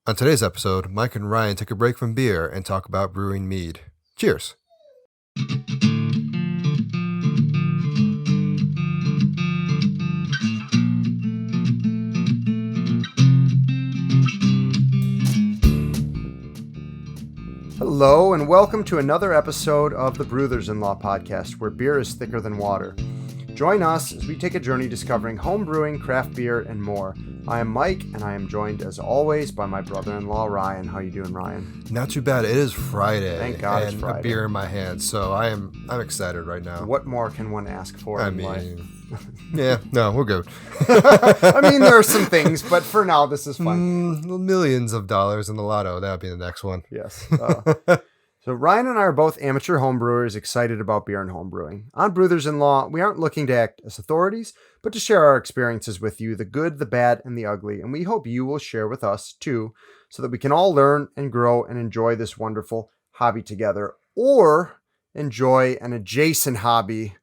On today's episode, Mike and Ryan take a break from beer and talk about brewing mead. Cheers. Hello, and welcome to another episode of the Brewthers-In-Law podcast, where beer is thicker than water. Join us as we take a journey discovering home brewing, craft beer, and more. I am Mike, and I am joined, as always, by my brother-in-law, Ryan. How you doing, Ryan? Not too bad. It is Friday. Thank God it's and Friday. A beer in my hand, so I'm excited right now. What more can one ask for in life? Yeah, no, we're good. I mean, there are some things, but for now, this is fun. Millions of dollars in the lotto. That would be the next one. Yes. So Ryan and I are both amateur homebrewers excited about beer and homebrewing. On Brewthers-In-Law, we aren't looking to act as authorities, but to share our experiences with you, the good, the bad, and the ugly. And we hope you will share with us too, so that we can all learn and grow and enjoy this wonderful hobby together, or enjoy an adjacent hobby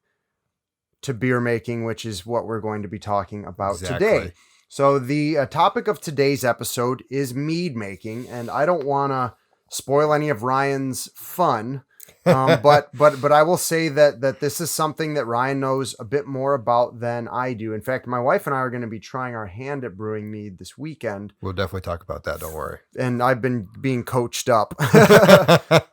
to beer making, which is what we're going to be talking about today. So the topic of today's episode is mead making, and I don't want to spoil any of Ryan's fun, but I will say that this is something that Ryan knows a bit more about than I do. In fact, my wife and I are going to be trying our hand at brewing mead this weekend. We'll definitely talk about that. Don't worry. And I've been being coached up,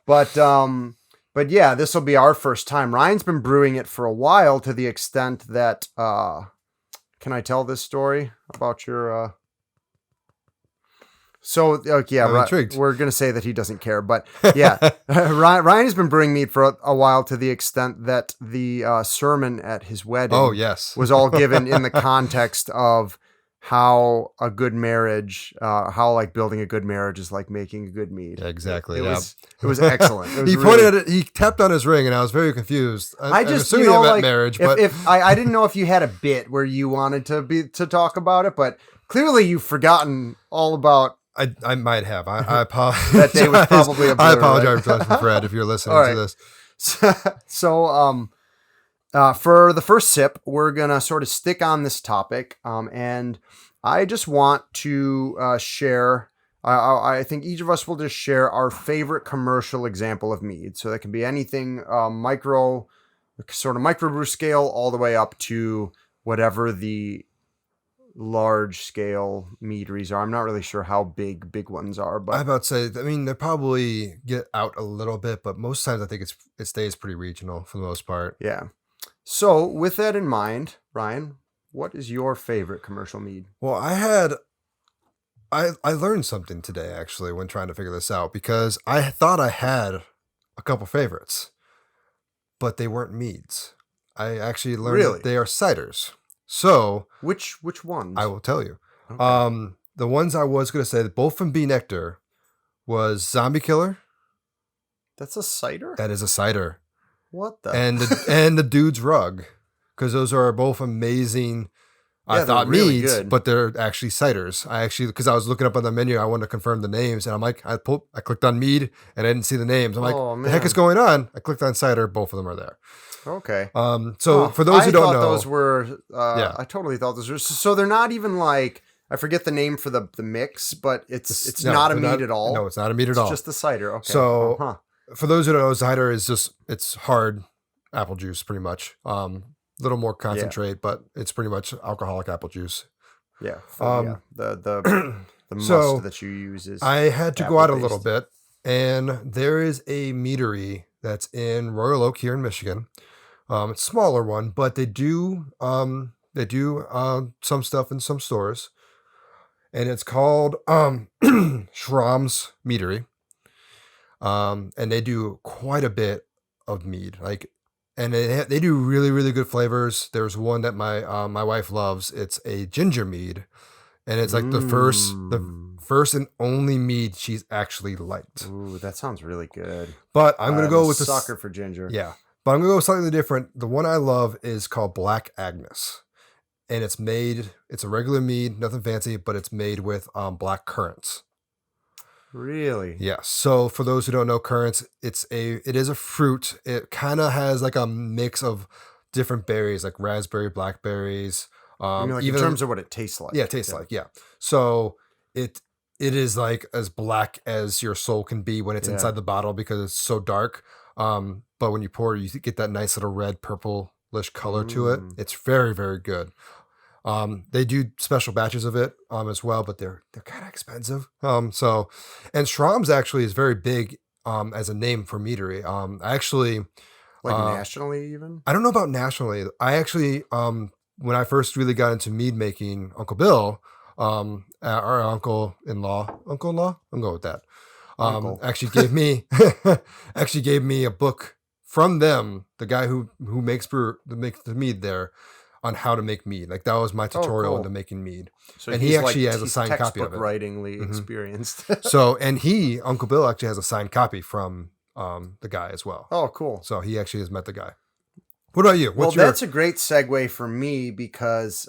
but yeah, this will be our first time. Ryan's been brewing it for a while, to the extent that can I tell this story about your? So, yeah, we're going to say that he doesn't care, but yeah, Ryan has been brewing mead for a while, to the extent that the sermon at his wedding was all given in the context of how a good marriage, how like building a good marriage is like making a good mead. Yeah, exactly. It was excellent. It was he pointed at it, he tapped on his ring, and I was very confused. I'm assuming it meant marriage, but if I didn't know if you had a bit where you wanted to talk about it, but clearly you've forgotten all about. I might have. I apologize. That day was probably a blur, I apologize for Fred if you're listening to this. So, for the first sip, we're gonna sort of stick on this topic, and I just want to share. I think each of us will just share our favorite commercial example of mead. So that can be anything microbrew scale, all the way up to whatever the large scale meaderies are. I'm not really sure how big ones are, but I'm about to say, I mean, they probably get out a little bit, but most times I think it stays pretty regional for the most part. Yeah. So with that in mind, Ryan, what is your favorite commercial mead? Well, I learned something today, actually, when trying to figure this out, because I thought I had a couple favorites, but they weren't meads. I actually learned that they are ciders. So which ones? I will tell you. Okay. The ones I was going to say, both from Nectar, was Zombie Killer. That's a cider? That is a cider. What the? And the Dude's Rug, because those are both amazing. Yeah, I thought really meads, good. but they're actually ciders. Because I was looking up on the menu, I wanted to confirm the names, and I'm like, I clicked on mead, and I didn't see the names. I'm like, the heck is going on? I clicked on cider, both of them are there. Okay. So for those who don't know, those were. I totally thought those were. So they're not even like, I forget the name for the mix, but it's not a mead at all. No, it's not a mead at all. It's just the cider. Okay. So for those who don't know, cider is it's hard apple juice, pretty much. Little more concentrate, but it's pretty much alcoholic apple juice. Yeah. The must that you use is. I had to go out a little bit, and there is a meadery that's in Royal Oak here in Michigan. It's a smaller one, but they do some stuff in some stores, and it's called Schramm's Meadery. And they do quite a bit of mead, and they do really, really good flavors. There's one that my wife loves. It's a ginger mead, and it's like the first and only mead she's actually liked. Ooh, that sounds really good. But I'm gonna go with the sucker for ginger. Yeah, but I'm gonna go with slightly different. The one I love is called Black Agnes, and it's a regular mead, nothing fancy, but it's made with black currants. Really? Yeah. So for those who don't know currants, it is a fruit. It kind of has like a mix of different berries, like raspberry, blackberries. I mean, like even in terms of what it tastes like. Yeah, it tastes like, yeah. So it it is like as black as your soul can be when it's Yeah. inside the bottle because it's so dark. But when you pour, you get that nice little red purplish color to it. Mm. It's very, very good. They do special batches of it as well, but they're kind of expensive. So, and Schramm's actually is very big as a name for meadery. I actually Like uh, nationally, even? I don't know about nationally. I actually when I first really got into mead making, Uncle Bill, our uncle-in-law, uncle-in-law, I'm going with that. Uncle. Actually gave me a book from them, the guy who makes the mead there, on how to make mead. Like that was my tutorial cool. into making mead. So And he's he actually like, has a he's signed copy textbook of it. writingly Mhm. experienced. So, and Uncle Bill actually has a signed copy from the guy as well. Oh, cool. So he actually has met the guy. What about you? That's a great segue for me because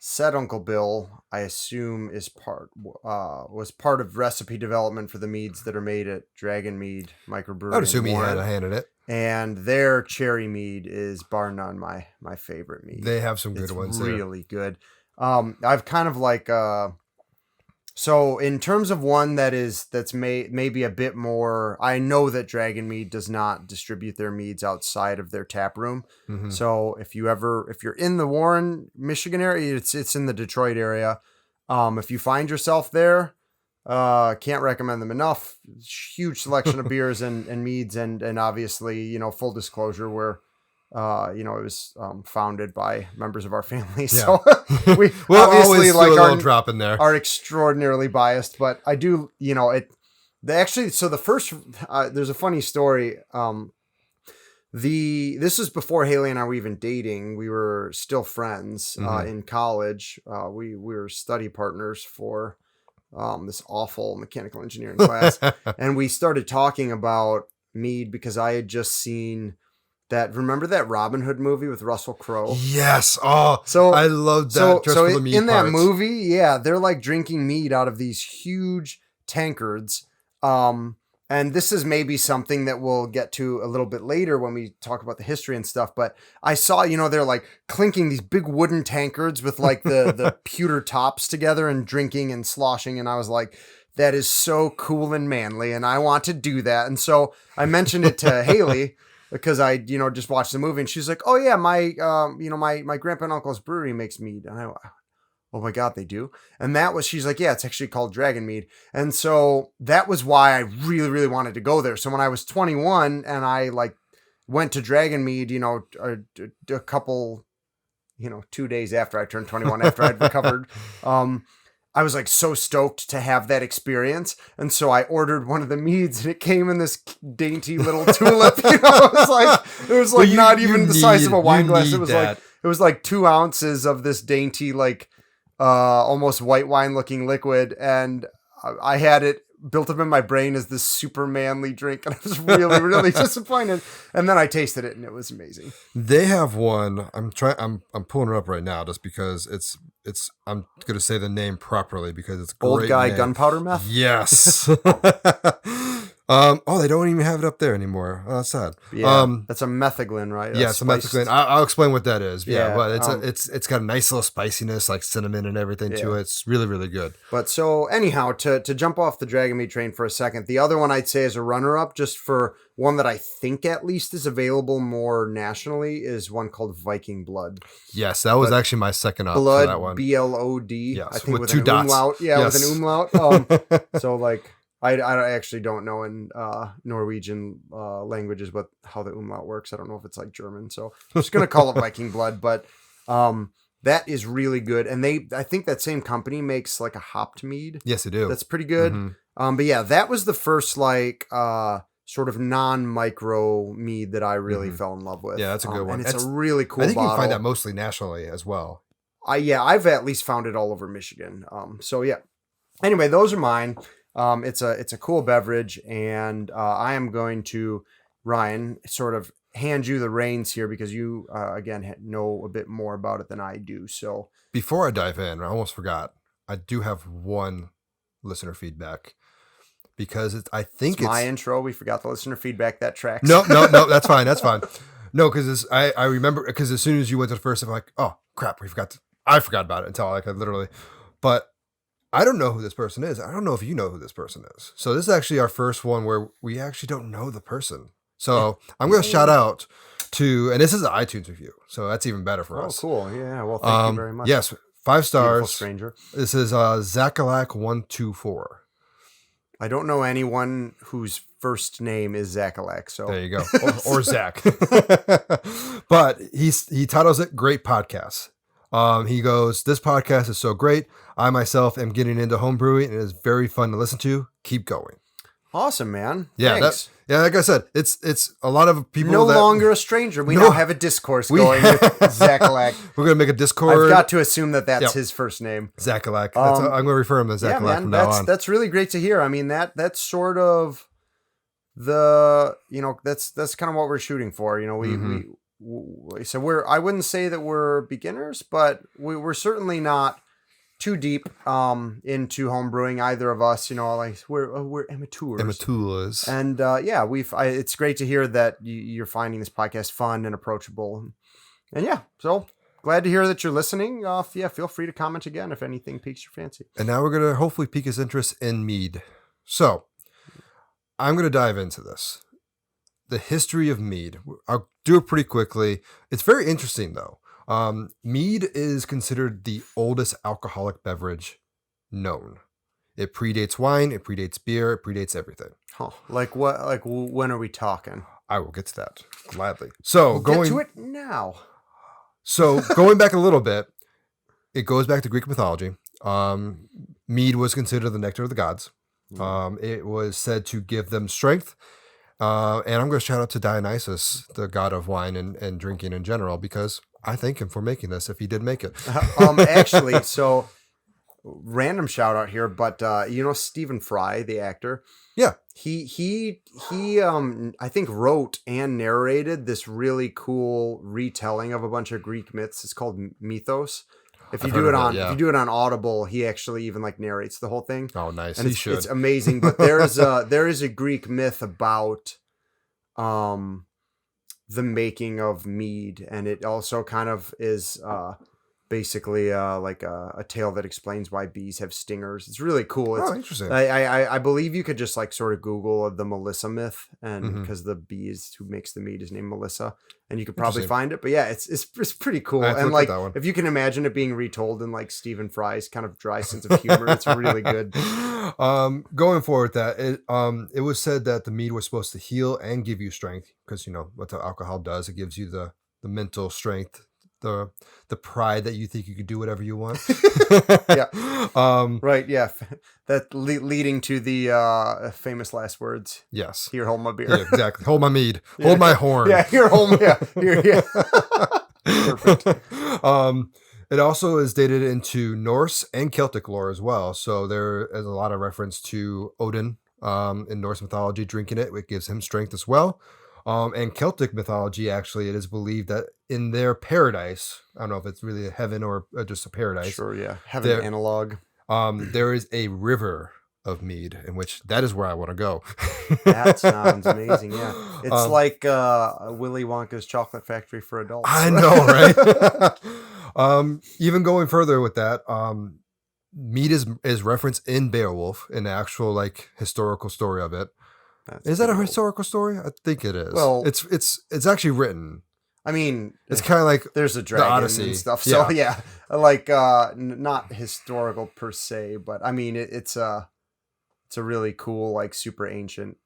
said Uncle Bill, I assume, was part of recipe development for the meads that are made at Dragon Mead Microbrewery. I would assume he Warren. had a hand in it. And their cherry mead is bar none my favorite mead. They have some good it's ones. Really good. I've kind of like so in terms of one that's maybe a bit more. I know that Dragon Mead does not distribute their meads outside of their tap room. Mhm. So if you're in the Warren, Michigan area, it's in the Detroit area. If you find yourself there, can't recommend them enough. Huge selection of beers and meads, and obviously, full disclosure, it was founded by members of our family. So we we'll obviously always do a little drop in there. Are extraordinarily biased, but I do, so the first, there's a funny story. This is before Haley and I were even dating. We were still friends in college. We were study partners for this awful mechanical engineering class. And we started talking about mead because I had just seen remember that Robin Hood movie with Russell Crowe? Yes. Oh, so I loved that. So in that movie, yeah, they're like drinking mead out of these huge tankards. And this is maybe something that we'll get to a little bit later when we talk about the history and stuff. But I saw, they're like clinking these big wooden tankards with like the pewter tops together and drinking and sloshing. And I was like, that is so cool and manly. And I want to do that. And so I mentioned it to Haley because I, just watched the movie and she's like, oh yeah, my grandpa and uncle's brewery makes mead. And I went, oh my God, they do. And she's like, yeah, it's actually called Dragon Mead. And so that was why I really, really wanted to go there. So when I was 21 and I went to Dragon Mead, a couple, 2 days after I turned 21, after I'd recovered, I was like so stoked to have that experience. And so I ordered one of the meads and it came in this dainty little tulip, it was like not even the size of a wine glass. It was like 2 ounces of this dainty, almost white wine looking liquid. And I had it built up in my brain as this super manly drink. And I was really, really disappointed. And then I tasted it and it was amazing. They have one. I'm pulling it up right now just because I'm going to say the name properly because it's a Old great Guy name. Gunpowder Meth? Yes. They don't even have it up there anymore. Oh, that's sad. Yeah, that's a metheglin, right? Yeah, it's a metheglin. I'll explain what that is. Yeah, but it's got a nice little spiciness, like cinnamon and everything to it. It's really, really good. But so anyhow, to jump off the Dragon Mead train for a second, the other one I'd say is a runner-up, just for one that I think at least is available more nationally, is one called Viking Blood. Yes, that was actually my second up Blood, for that one. BLOD. Yes, I think with with 2 dots. Umlaut. Yeah, yes. with an umlaut. So I actually don't know in Norwegian languages how the umlaut works. I don't know if it's like German. So I'm just going to call it Viking Blood. But that is really good. And I think that same company makes like a hopped mead. Yes, they do. That's pretty good. Mm-hmm. But yeah, that was the first sort of non-micro mead that I really fell in love with. Yeah, that's a good one. And it's a really cool I think bottle. you can find that mostly nationally as well. I've at least found it all over Michigan. So yeah. Anyway, those are mine. It's a cool beverage, and I am going to, Ryan, sort of hand you the reins here because you again know a bit more about it than I do. So before I dive in, I almost forgot. I do have one listener feedback because I think it's my intro. We forgot the listener feedback. That tracks. No, that's fine. That's fine. No, because I remember because as soon as you went to the first, I'm like, oh crap, I forgot about it until I literally, but. I don't know who this person is. I don't know if you know who this person is. So this is actually our first one where we actually don't know the person. So I'm going to shout out to, and this is an iTunes review, so that's even better for us. Oh, cool. Yeah. Well, thank you very much. Yes, 5 stars. Beautiful stranger. This is Zakalak124. I don't know anyone whose first name is Zakalak. So there you go, or Zach. But he titles it "Great Podcast." He goes, "This podcast is so great. I myself am getting into homebrewing, and it is very fun to listen to. Keep going." Awesome, man. Yeah, Thanks. like I said, it's a lot of people. No longer a stranger. We now have a discourse going with Zakalak. We're gonna make a Discord. I've got to assume that that's his first name, Zakalak. I'm gonna refer him as Zakalak from now on. That's really great to hear. I mean, that's sort of the that's kind of what we're shooting for. So I wouldn't say that we're beginners, but we're certainly not too deep into homebrewing, either of us. We're amateurs. And it's great to hear that you're finding this podcast fun and approachable. And so glad to hear that you're listening. Feel free to comment again if anything piques your fancy. And now we're gonna hopefully pique his interest in mead. So I'm gonna dive into this. The history of mead. I'll do it pretty quickly. It's very interesting though. Mead is considered the oldest alcoholic beverage known. It predates wine, it predates beer, it predates everything. Huh. Like what? Like when are we talking? I will get to that gladly. So get to it now. So going back a little bit, it goes back to Greek mythology. Mead was considered the nectar of the gods. It was said to give them strength. And I'm going to shout out to Dionysus, the god of wine and drinking in general, because I thank him for making this if he did make it. Actually, so random shout out here, but Stephen Fry, the actor. Yeah. He I think wrote and narrated this really cool retelling of a bunch of Greek myths. It's called Mythos. If you do it on Audible, he actually even narrates the whole thing. Oh, nice. And he should. It's amazing. But there is a Greek myth about the making of mead, and it also kind of is basically like a tale that explains why bees have stingers. It's really cool. It's interesting. I believe you could just sort of Google the Melissa myth, and because the bee who makes the mead is named Melissa, and you could probably find it. But yeah, it's pretty cool. And if you can imagine it being retold in Stephen Fry's kind of dry sense of humor, it's really good. Going forward, it was said that the mead was supposed to heal and give you strength, because what the alcohol does, it gives you the mental strength, the pride that you think you could do whatever you want. Yeah. Right. Yeah. That leading to the famous last words. Yes. Here, hold my beer. Yeah, exactly. Hold my mead. Hold my horn. Yeah. Here, hold my. Yeah. Here. Yeah. Perfect. It also is dated into Norse and Celtic lore as well. So there is a lot of reference to Odin in Norse mythology drinking it. It gives him strength as well. And Celtic mythology, actually, it is believed that in their paradise, I don't know if it's really a heaven or just a paradise. Sure, yeah. Heaven analog. There is a river of mead, in which that is where I want to go. That sounds amazing, yeah. It's like Willy Wonka's chocolate factory for adults. I know, right? Even going further with that, mead is referenced in Beowulf, in the actual historical story of it. Is that a historical story? I think it is. Well, it's actually written. I mean, it's kind of like there's a dragon Odyssey and stuff. So yeah, not historical per se, but I mean it's a really cool super ancient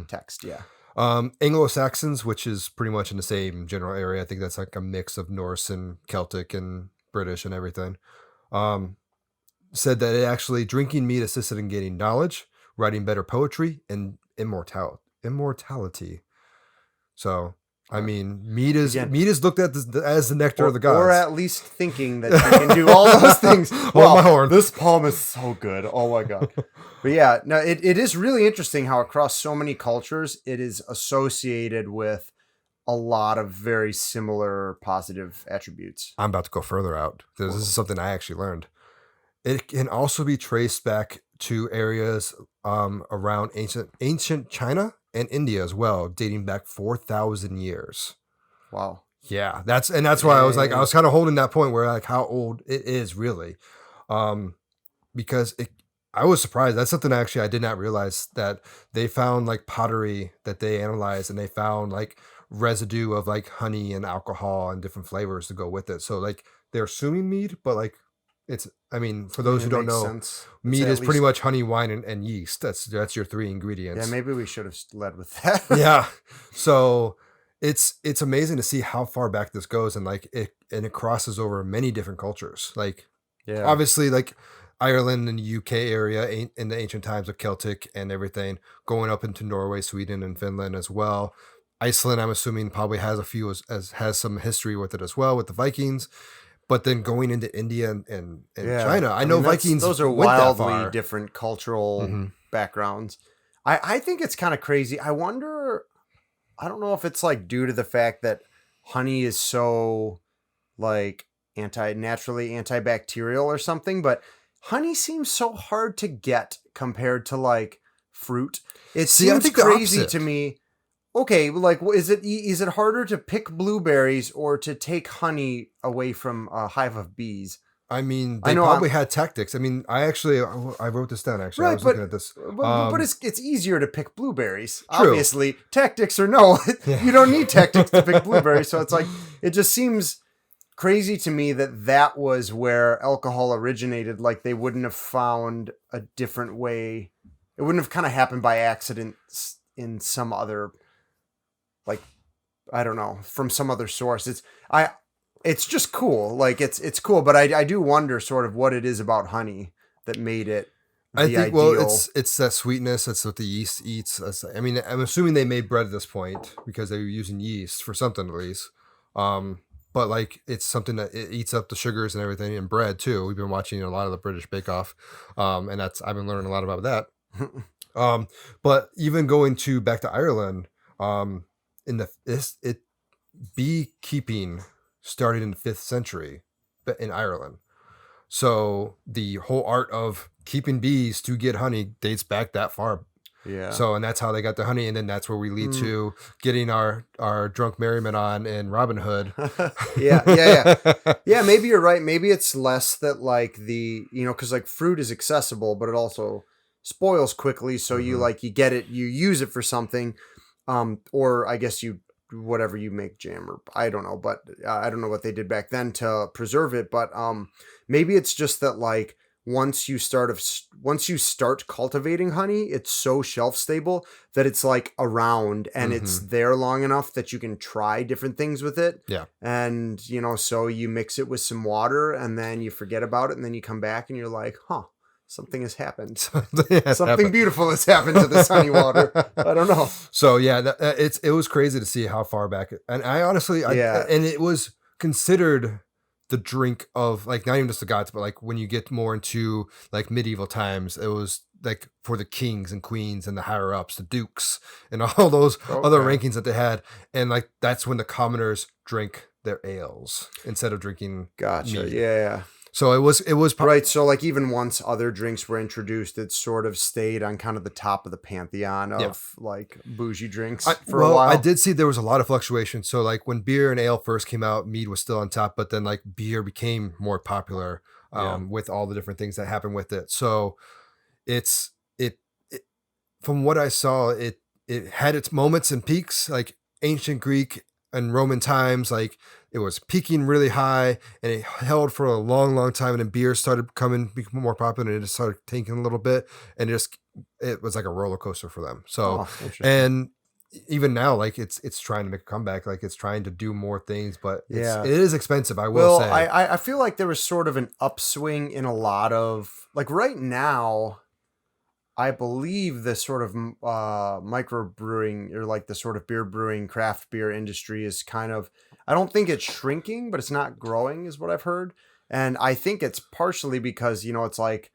text. Yeah. Anglo-Saxons, which is pretty much in the same general area. I think that's a mix of Norse and Celtic and British and everything. Said that it actually drinking mead assisted in gaining knowledge, writing better poetry, and immortality. So I mean, mead is looked at as the nectar of the gods, or at least thinking that you can do all those things. Hold my horn. This poem is so good. Oh my god! But yeah, no, it is really interesting how across so many cultures it is associated with a lot of very similar positive attributes. I'm about to go further out because this is something I actually learned. It can also be traced back to areas around ancient China and India as well, dating back 4,000 years. Wow. Yeah, that's why I was kind of holding that point where how old it is really. because I was surprised. That's something actually I did not realize, that they found like pottery that they analyzed, and they found like residue of like honey and alcohol and different flavors to go with it. So like they're assuming mead, but like I mean, for I mean, those it who don't makes know, sense. It's mead at is pretty least, much honey, wine, and yeast. That's your three yeah, ingredients. maybe we should have led with that. Yeah. So it's amazing to see how far back this goes, and like it crosses over many different cultures. Like Yeah. obviously like Ireland and the UK area in the ancient times of Celtic and everything, going up into Norway, Sweden, and Finland as well. Iceland, I'm assuming, probably has a few as has some history with it as well, with the Vikings. But then going into India and Yeah. China, I mean, know Vikings those are went that wildly far. different cultural hmm backgrounds. I think it's kind of crazy. I wonder, I don't know if it's like due to the fact that honey is so like naturally antibacterial or something, but honey seems so hard to get compared to like fruit. It See, I seems think the crazy opposite. to me. Okay, like is it harder to pick blueberries or to take honey away from a hive of bees? I mean, I they know I'm probably had tactics. I mean, I wrote this down actually. I right, was looking at this. but it's easier to pick blueberries. True. Obviously, tactics or no, Yeah. you don't need tactics to pick blueberries. So it's like it just seems crazy to me that was where alcohol originated. Like they wouldn't have found a different way. It wouldn't have kind of happened by accident in some other, like, I don't know, from some other source. It's just cool. Like it's cool, but I do wonder sort of what it is about honey that made it I the think ideal. well, it's that sweetness. That's what the yeast eats. I mean, I'm assuming they made bread at this point because they were using yeast for something at least. But like it's something that it eats up the sugars and everything in bread too. We've been watching a lot of the British Bake Off, and I've been learning a lot about that. But even going to back to Ireland, in beekeeping started in the 5th century, but in Ireland. So the whole art of keeping bees to get honey dates back that far. Yeah. So, and that's how they got the honey, and then that's where we lead Mm. to getting our drunk merriment on in Robin Hood. Yeah. Maybe you're right. Maybe it's less that like because like fruit is accessible, but it also spoils quickly. So Mhm. you get it, you use it for something, or I guess whatever you make jam, or I don't know, but I don't know what they did back then to preserve it. But maybe it's just that like once you start cultivating honey, it's so shelf stable that it's like around and it's there long enough that you can try different things with it. Yeah. And so you mix it with some water and then you forget about it and then you come back and you're like, something has happened. Something beautiful has happened to this honey water. I don't know. So yeah, it was crazy to see how far back, and I honestly, and it was considered the drink of like not even just the gods, but like when you get more into like medieval times, it was like for the kings and queens and the higher ups, the dukes, and all those other rankings that they had, and like that's when the commoners drink their ales instead of drinking. Gotcha. mead. Yeah. So it was right. So like even once other drinks were introduced, it sort of stayed on kind of the top of the pantheon of like bougie drinks for a while. I did see there was a lot of fluctuation. So like when beer and ale first came out, mead was still on top, but then like beer became more popular with all the different things that happened with it. So it from what I saw, it had its moments and peaks, like ancient Greek and Roman times, like it was peaking really high and it held for a long, long time. And then beer started becoming more popular and it just started tanking a little bit. And it was like a roller coaster for them. So, and even now, like it's trying to make a comeback, like it's trying to do more things, but it is expensive. I will say. I feel like there was sort of an upswing in a lot of like right now. I believe the sort of microbrewing or like the sort of beer brewing craft beer industry is kind of, I don't think it's shrinking, but it's not growing is what I've heard. And I think it's partially because, it's like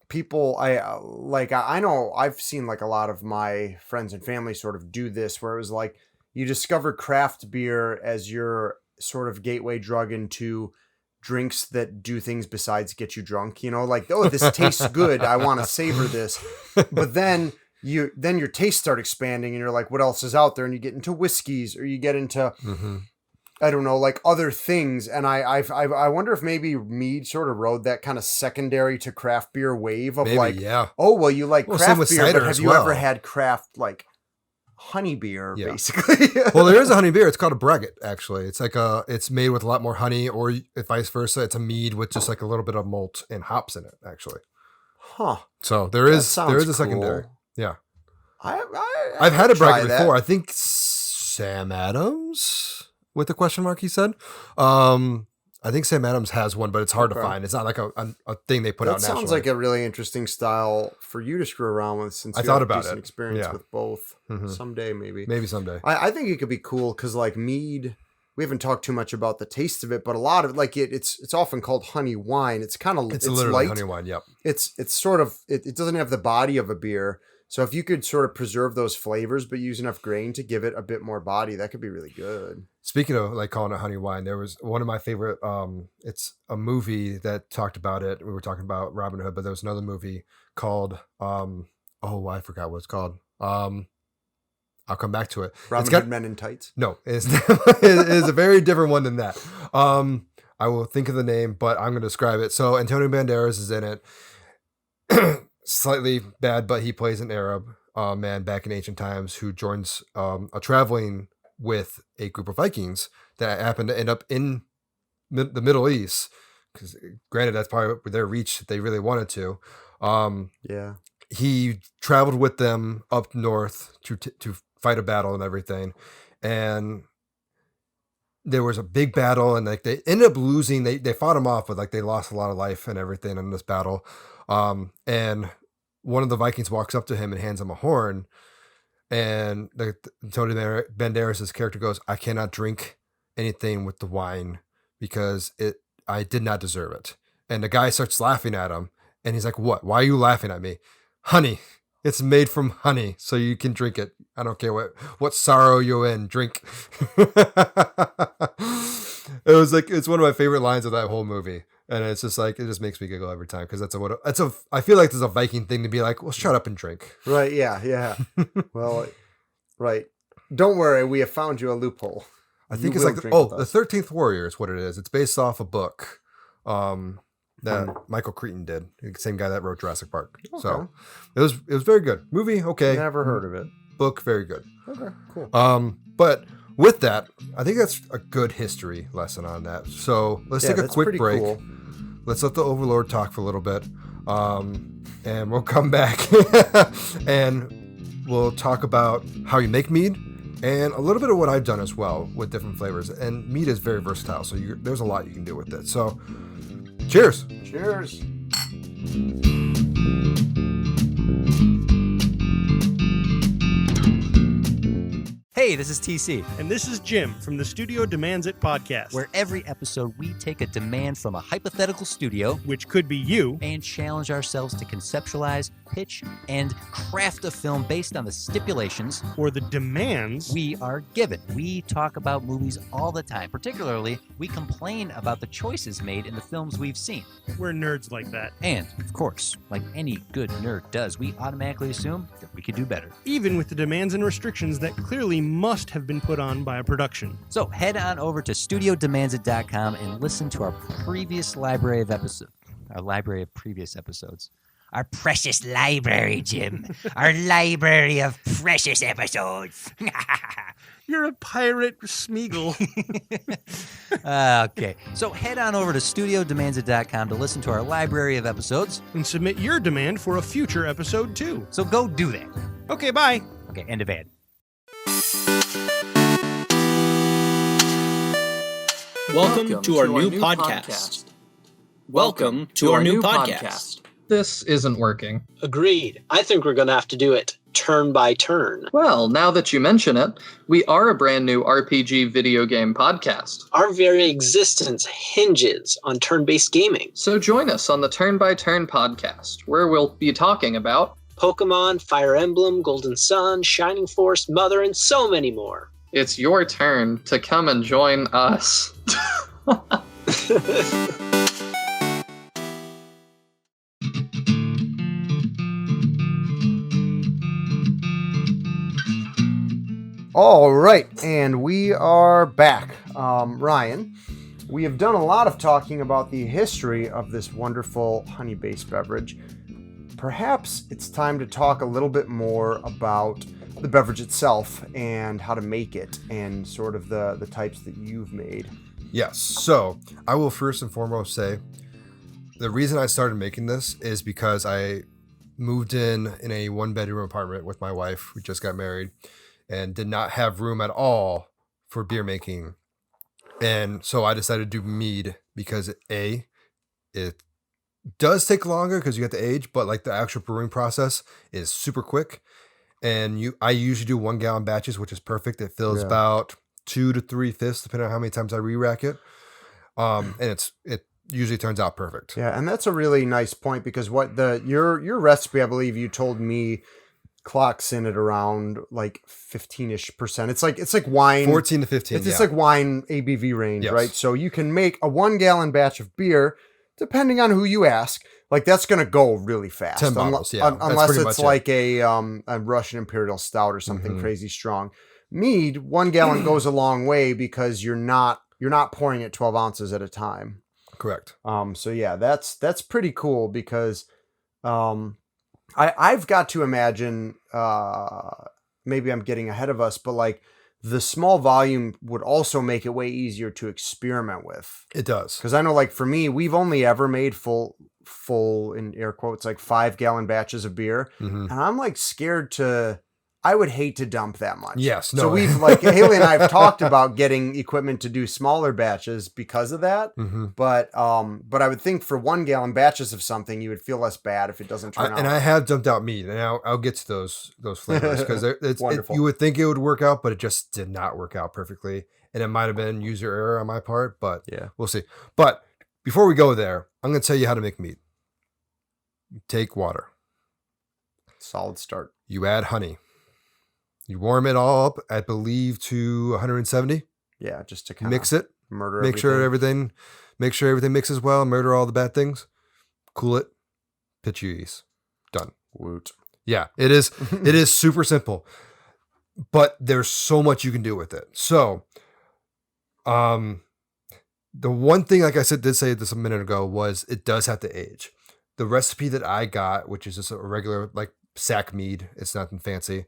people, I know I've seen like a lot of my friends and family sort of do this where it was like you discover craft beer as your sort of gateway drug into drinks that do things besides get you drunk, like, oh, this tastes good, I want to savor this. But then your tastes start expanding and you're like, what else is out there? And you get into whiskeys or you get into I don't know, like other things. And I wonder if maybe mead sort of rode that kind of secondary to craft beer wave of Maybe, like, yeah. oh, well, you like Well, same craft with beer, cider but have as you ever well. had craft like honey beer, Yeah. basically? Well, there is a honey beer. It's called a braggot, actually. It's like it's made with a lot more honey, or vice versa. It's a mead with just like a little bit of malt and hops in it, actually. Huh. So That there is sounds a secondary. cool. Yeah. I've had a try braggot that. before. I think Sam Adams with the question mark, he said. I think Sam Adams has one, but it's hard to find. It's not like a thing they put out That nationally. sounds like a really interesting style for you to screw around with, since I you thought have about decent it. experience Yeah. with both. Mhm. Someday, maybe. Maybe someday. I think it could be cool because, like, mead, we haven't talked too much about the taste of it, but a lot of like it's often called honey wine. It's kind of It's literally light. honey wine. Yep. It's sort of it doesn't have the body of a beer. So if you could sort of preserve those flavors but use enough grain to give it a bit more body, that could be really good. Speaking of like calling it honey wine, there was one of my favorite. It's a movie that talked about it. We were talking about Robin Hood, but there was another movie called oh, I forgot what it's called. I'll come back to it. Robin Hood Men in Tights. No, it's it is a very different one than that. I will think of the name, but I'm going to describe it. So Antonio Banderas is in it. Slightly bad, but he plays an Arab man back in ancient times who joins a traveling with a group of Vikings that happen to end up in the Middle East. Because granted, that's probably their reach that they really wanted to. Yeah. He traveled with them up north to fight a battle and everything, and there was a big battle, and like they ended up losing. They fought him off, but like they lost a lot of life and everything in this battle. And one of the Vikings walks up to him and hands him a horn, and Tony Banderas' character goes, "I cannot drink anything with the wine because I did not deserve it." And the guy starts laughing at him, and he's like, "What? Why are you laughing at me?" "Honey. It's made from honey, so you can drink it. I don't care what sorrow you're in. Drink." It was like, it's one of my favorite lines of that whole movie, and it's just like, it just makes me giggle every time because I feel like there's a Viking thing to be like, well, shut up and drink. Right. Yeah. Well, right. Don't worry, we have found you a loophole. I think it's like the 13th Warrior is what it is. It's based off a book that Michael Crichton did, the same guy that wrote Jurassic Park. Okay. So it was very good. Movie, okay. Never heard of it. Book, very good. Okay, cool. But with that, I think that's a good history lesson on that. So let's take a quick break. Cool. Let's let the Overlord talk for a little bit, and we'll come back and we'll talk about how you make mead and a little bit of what I've done as well with different flavors. And mead is very versatile, so there's a lot you can do with it. So cheers. Cheers. Hey, this is TC. And this is Jim from the Studio Demands It podcast. Where every episode we take a demand from a hypothetical studio, which could be you, and challenge ourselves to conceptualize, pitch, and craft a film based on the stipulations or the demands we are given. We talk about movies all the time. Particularly, we complain about the choices made in the films we've seen. We're nerds like that. And, of course, like any good nerd does, we automatically assume that we could do better. Even with the demands and restrictions that clearly must have been put on by a production. So head on over to studiodemandsit.com and listen to our previous library of episodes. Our library of previous episodes. Our precious library, Jim. Our library of precious episodes. You're a pirate, Smeagol. Okay. So head on over to studiodemandsit.com to listen to our library of episodes. And submit your demand for a future episode, too. So go do that. Okay, bye. Okay, end of ad. Welcome to our new podcast. Welcome to our new podcast. This isn't working. Agreed. I think we're going to have to do it turn by turn. Well, now that you mention it, we are a brand new RPG video game podcast. Our very existence hinges on turn-based gaming. So join us on the Turn by Turn podcast, where we'll be talking about Pokemon, Fire Emblem, Golden Sun, Shining Force, Mother, and so many more. It's your turn to come and join us. All right, and we are back. Ryan, we have done a lot of talking about the history of this wonderful honey-based beverage. Perhaps it's time to talk a little bit more about the beverage itself and how to make it and sort of the types that you've made. Yes. So I will first and foremost say the reason I started making this is because I moved in a 1-bedroom apartment with my wife. We just got married and did not have room at all for beer making. And so I decided to do mead because it does take longer because you get the age, but like the actual brewing process is super quick. And I usually do 1 gallon batches, which is perfect. It fills about 2 to 3 fifths, depending on how many times I re-rack it. And it usually turns out perfect. Yeah, and that's a really nice point because your recipe, I believe you told me, clocks in at around like 15-ish%. It's like wine. 14 to 15. It's like wine ABV range, Yes. right? So you can make a 1 gallon batch of beer, depending on who you ask. Like that's going to go really fast. 10 bottles, yeah. Unless it's like a Russian Imperial Stout or something crazy strong. Mead, 1 gallon goes a long way because you're not pouring it 12 ounces at a time. Correct. So yeah, that's pretty cool because I've got to imagine maybe I'm getting ahead of us, but like the small volume would also make it way easier to experiment with. It does. Because I know like for me, we've only ever made full in air quotes, like 5 gallon batches of beer. And I'm like scared I would hate to dump that much. Yes. No. So we've like Haley and I have talked about getting equipment to do smaller batches because of that. But I would think for 1 gallon batches of something, you would feel less bad if it doesn't turn out. And I have dumped out mead, and I'll get to those flavors because you would think it would work out, but it just did not work out perfectly. And it might have been user error on my part, but yeah, we'll see. But before we go there, I'm going to tell you how to make mead. You take water. Solid start. You add honey. You warm it all up, I believe, to 170. Yeah, just to kind of mix it. Make sure everything mixes well. Murder all the bad things. Cool it. Pitch your yeast. Done. Woot. Yeah, it is. It is super simple, but there's so much you can do with it. So, the one thing, like I did say this a minute ago, was it does have to age. The recipe that I got, which is just a regular like sack mead, it's nothing fancy,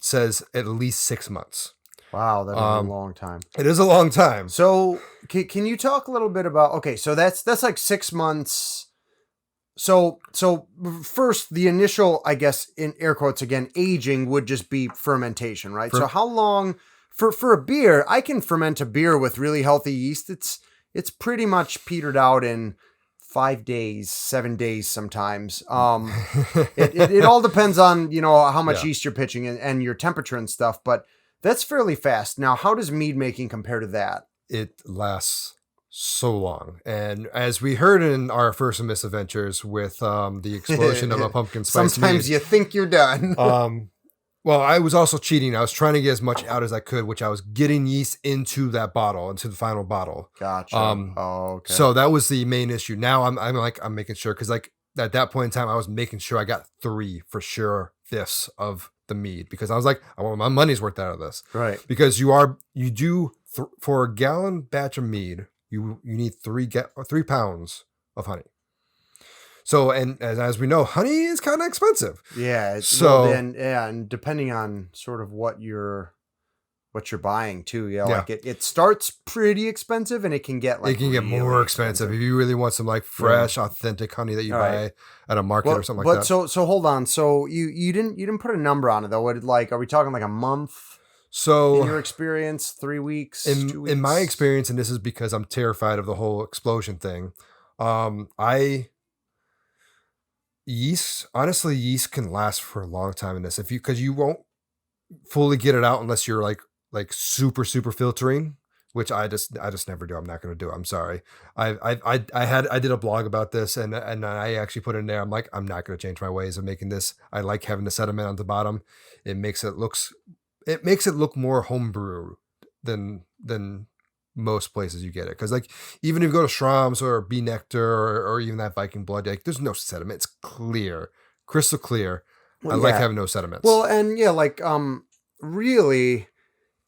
says at least 6 months. Wow, that is a long time. It is a long time. So can you talk a little bit about, okay, so that's like 6 months. So first, the initial, I guess, in air quotes again, aging would just be fermentation, right? So how long, for a beer, I can ferment a beer with really healthy yeast. It's pretty much petered out in 5 days, 7 days sometimes. It all depends on, how much yeast you're pitching and your temperature and stuff, but that's fairly fast. Now, how does mead making compare to that? It lasts so long. And as we heard in our first misadventures with the explosion of a pumpkin spice sometimes mead, you think you're done. well, I was also cheating. I was trying to get as much out as I could, which I was getting yeast into that bottle, into the final bottle. Gotcha. Okay. So that was the main issue. Now I'm making sure, because like at that point in time, I was making sure I got 3 for sure fifths of the mead, because I was like, I want my money's worth out of this. Right. Because for a gallon batch of mead, you need 3 pounds of honey. So, and as we know, honey is kind of expensive. Yeah. And depending on sort of what you're buying too. Yeah. Like it starts pretty expensive and it can get really more expensive if you really want some like fresh, authentic honey that you buy at a market or something like that. So hold on. So you didn't put a number on it though. Are we talking like a month? So in your experience, 3 weeks, 2 weeks? In my experience, and this is because I'm terrified of the whole explosion thing. Yeast can last for a long time in this because you won't fully get it out unless you're like super filtering, which I just never do. I'm not going to do it. I'm sorry. I did a blog about this and I actually put in there. I'm like, I'm not going to change my ways of making this. I like having the sediment on the bottom. It makes it look more homebrew than most places you get it. Because like even if you go to Schramm's or B Nectar or even that Viking Blood, like there's no sediment. It's clear, crystal clear. Well, I like having no sediments. Well, and yeah, like really,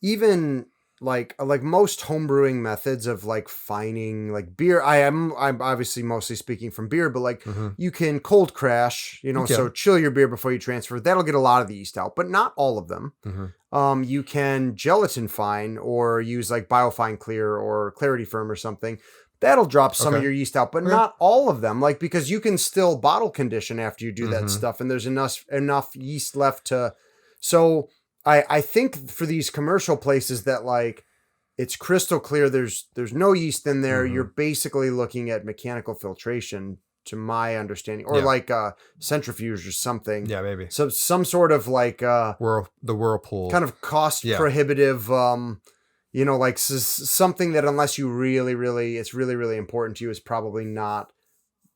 even like most homebrewing methods of like finding like beer. I'm obviously mostly speaking from beer, but like you can cold crash, you know, so chill your beer before you transfer. That'll get a lot of the yeast out, but not all of them. You can gelatin fine or use like biofine clear or clarity firm or something. That'll drop some of your yeast out, but not all of them. Like, because you can still bottle condition after you do that stuff, and there's enough yeast left to. So I think for these commercial places that like it's crystal clear, there's no yeast in there. You're basically looking at mechanical filtration, to my understanding, or like a centrifuge or something. Yeah, maybe. So some sort of like the whirlpool kind of cost prohibitive. You know, like something that unless you it's really important to you, is probably not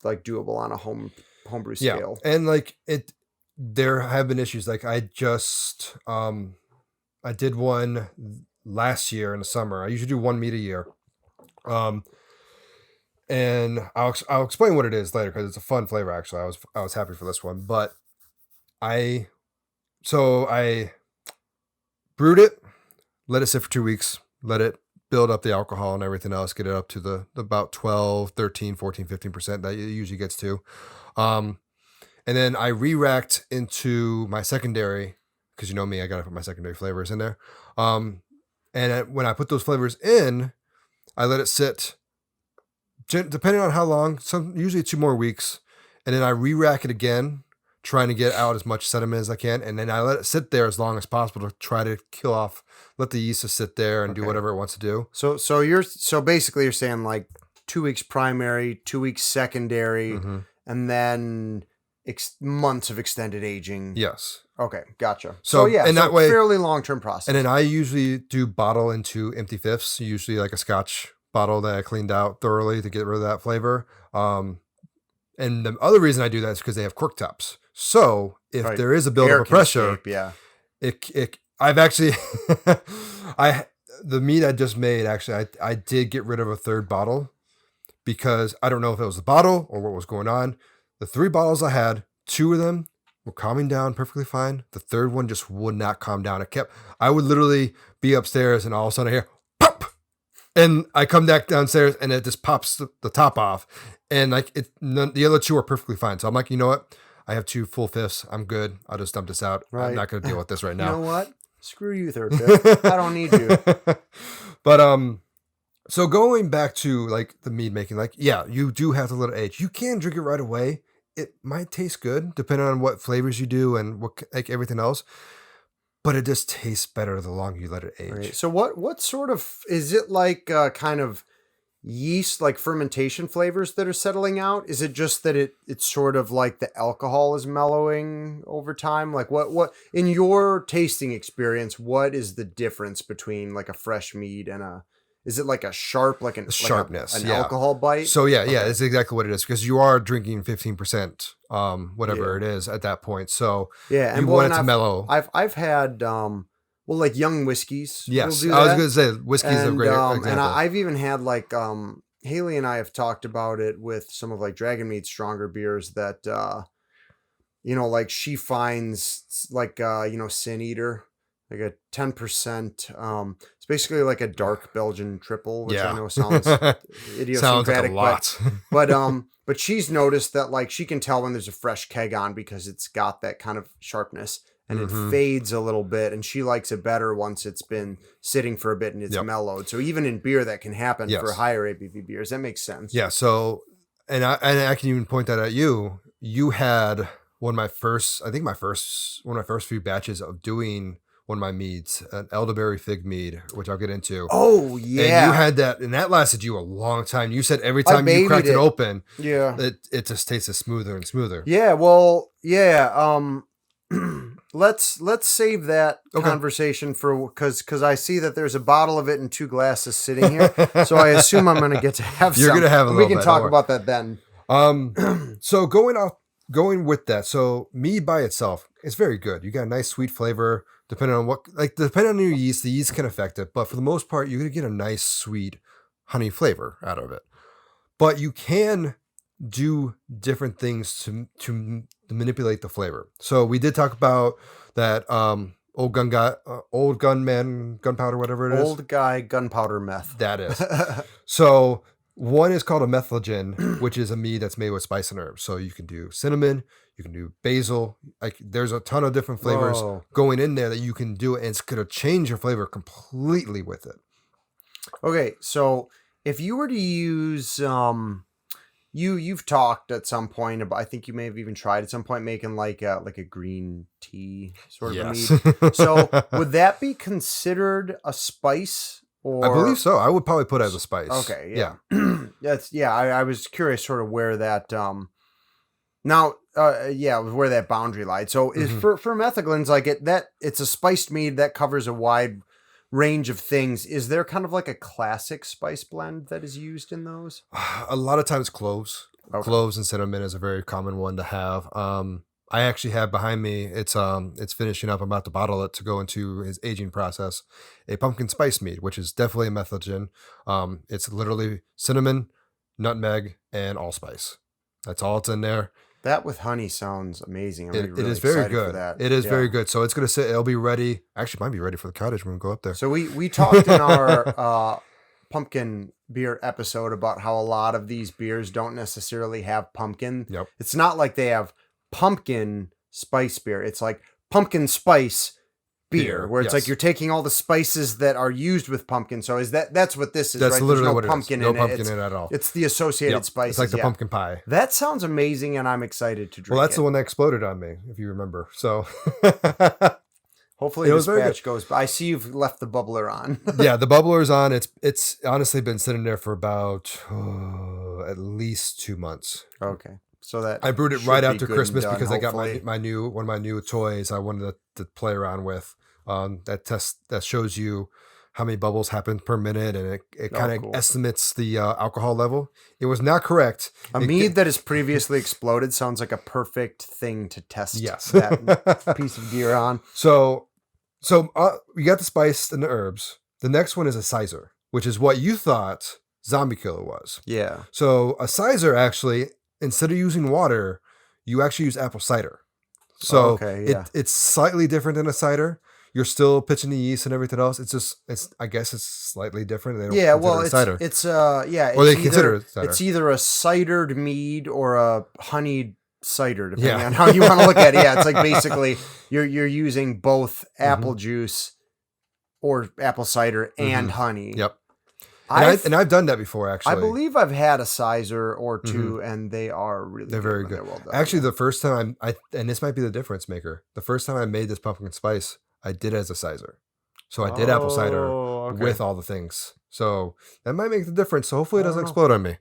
like doable on a homebrew scale. And like there have been issues. Like I just I did one last year in the summer. I usually do one mead a year. And I'll explain what it is later because it's a fun flavor. Actually, I was happy for this one, but I brewed it, let it sit for 2 weeks, let it build up the alcohol and everything else, get it up to the about 12, 13, 14, 15% that it usually gets to. And then I re-racked into my secondary, because you know me, I got to put my secondary flavors in there. When I put those flavors in, I let it sit, depending on how long, usually 2 more weeks. And then I re-rack it again, trying to get out as much sediment as I can. And then I let it sit there as long as possible to try to kill off, let the yeast just sit there and do whatever it wants to do. So basically you're saying like 2 weeks primary, 2 weeks secondary, and then months of extended aging. Yes. Okay. Gotcha. So yeah, and that way, fairly long-term process. And then I usually do bottle into empty fifths, usually like a Scotch bottle that I cleaned out thoroughly to get rid of that flavor. And the other reason I do that is because they have cork tops. So if there is a buildup of pressure, I've actually, the mead I just made, actually, I did get rid of a third bottle because I don't know if it was the bottle or what was going on. The 3 bottles I had, 2 of them were calming down perfectly fine. The third one just would not calm down. I would literally be upstairs and all of a sudden I hear pop, and I come back downstairs and it just pops the top off. And like the other 2 are perfectly fine. So I'm like, you know what? I have 2 full fifths. I'm good. I'll just dump this out. I'm not going to deal with this right now. You know what? Screw you, third fifth. I don't need you. But so going back to like the mead making, like you do have to let it age. You can drink it right away. It might taste good depending on what flavors you do and what like everything else. But it just tastes better the longer you let it age. Right. So what sort of is it like? Kind of yeast, like fermentation flavors that are settling out? Is it just that it's sort of like the alcohol is mellowing over time? Like what in your tasting experience, what is the difference between like a fresh mead and is it like a sharp, like an sharpness, an alcohol bite? So yeah, it's exactly what it is, because you are drinking 15%, whatever it is at that point. So yeah, you want it to mellow. I've had like young whiskeys. Yes, I was going to say whiskeys are great example. And I've even had like Haley and I have talked about it with some of like Dragon Mead's stronger beers that like she finds like Sin Eater, like a 10%. It's basically like a dark Belgian triple, which I know sounds idiosyncratic, sounds like a lot. but she's noticed that like she can tell when there's a fresh keg on because it's got that kind of sharpness. And it fades a little bit, and she likes it better once it's been sitting for a bit and it's mellowed. So even in beer, that can happen for higher ABV beers. That makes sense. Yeah. So, and I can even point that at you. You had one of my first few batches of doing one of my meads, an Elderberry Fig mead, which I'll get into. Oh yeah. And you had that, and that lasted you a long time. You said every time you cracked it open, it just tasted smoother and smoother. Yeah. Well, yeah. Let's save that conversation for because I see that there's a bottle of it and 2 glasses sitting here, so I assume I'm going to get to have. You're going to have a little bit. We can talk about that then. So going with that, so mead by itself, it's very good. You got a nice sweet flavor. Depending on your yeast, the yeast can affect it, but for the most part, you're going to get a nice sweet honey flavor out of it. But you can do different things to manipulate the flavor. So we did talk about that old gunman, gunpowder, whatever it is. Old guy gunpowder meth. That is. So one is called a methylagen, which is a mead that's made with spice and herbs. So you can do cinnamon, you can do basil. Like there's a ton of different flavors going in there that you can do, and it's gonna change your flavor completely with it. Okay, so if you were to use you've talked at some point about, I think you may have even tried at some point making like a green tea sort of a mead. So would that be considered a spice? Or I believe so. I would probably put it as a spice. Okay, yeah. I was curious sort of where that where that boundary lied. So is for metheglins, like it's a spiced mead that covers a wide range of things. Is there kind of like a classic spice blend that is used in those? A lot of times cloves. Okay. Cloves and cinnamon is a very common one to have. I actually have behind me, it's finishing up. I'm about to bottle it to go into his aging process. A pumpkin spice mead, which is definitely a methylagen. It's literally cinnamon, nutmeg, and allspice. That's all it's in there. That with honey sounds amazing. I'm it is very good. It is very good. So it's going to sit. It'll be ready. Actually, might be ready for the cottage when we go up there. So we talked in our pumpkin beer episode about how a lot of these beers don't necessarily have pumpkin. Yep. It's not like they have pumpkin spice beer. It's like pumpkin spice beer, where it's like you're taking all the spices that are used with pumpkin. So that's what this is, that's right? Literally There's no what pumpkin it is. in No pumpkin in it it at all. It's the associated spices. It's like the pumpkin pie. That sounds amazing, and I'm excited to drink. Well, that's the one that exploded on me, if you remember. So hopefully this batch goes. I see you've left the bubbler on. Yeah, the bubbler's on. It's honestly been sitting there for about at least 2 months. Okay. So that I brewed it right after Christmas done, because hopefully. I got one of my new toys I wanted to play around with. That shows you how many bubbles happen per minute, and it kind of estimates the alcohol level. It was not correct. A mead that has previously exploded sounds like a perfect thing to test Yes. that piece of gear on. So we got the spice and the herbs. The next one is a sizer, which is what you thought Zombie Killer was. Yeah. So a sizer, actually, instead of using water, you actually use apple cider. So it's slightly different than a cider. You're still pitching the yeast and everything else. I guess it's slightly different. They don't consider it cider. It's either a cidered mead or a honeyed cider, depending on how you want to look at it. Yeah, it's like basically you're using both apple juice or apple cider and honey. Yep. I've done that before, actually. I believe I've had a sizer or two, and they are really They're very good. They're well done. Actually, the first time and this might be the difference maker. The first time I made this pumpkin spice, I did it as a sizer. So I did apple cider with all the things. So that might make the difference. So hopefully it doesn't explode on me.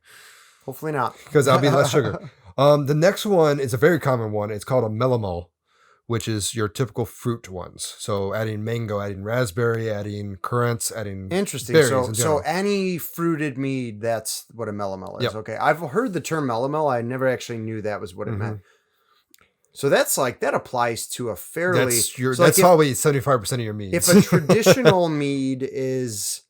Hopefully not. Because that'll be less sugar. The next one is a very common one. It's called a melamele, which is your typical fruit ones. So adding mango, adding raspberry, adding currants, adding interesting. Berries So any fruited mead, that's what a melamele is. Yep. Okay, I've heard the term melamele. I never actually knew that was what it meant. So that's like that applies to a fairly. That's probably 75% of your meads. If a traditional mead is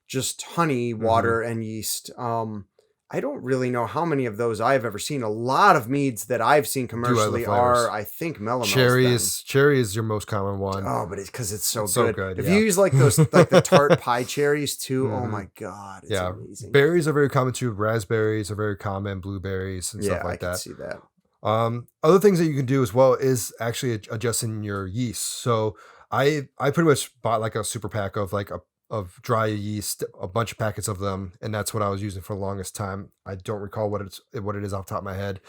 just honey, water, and yeast, I don't really know how many of those I've ever seen. A lot of meads that I've seen commercially are, I think, melameles. Cherry is your most common one. Oh, but it's because it's so so good. good. If you use like those, like the tart pie cherries too, oh my God, it's amazing. Berries are very common too. Raspberries are very common. Blueberries and stuff like that. I can see that. Other things that you can do as well is actually adjusting your yeast. So I pretty much bought like a super pack of of dry yeast, a bunch of packets of them, and that's what I was using for the longest time. I don't recall what it is off the top of my head.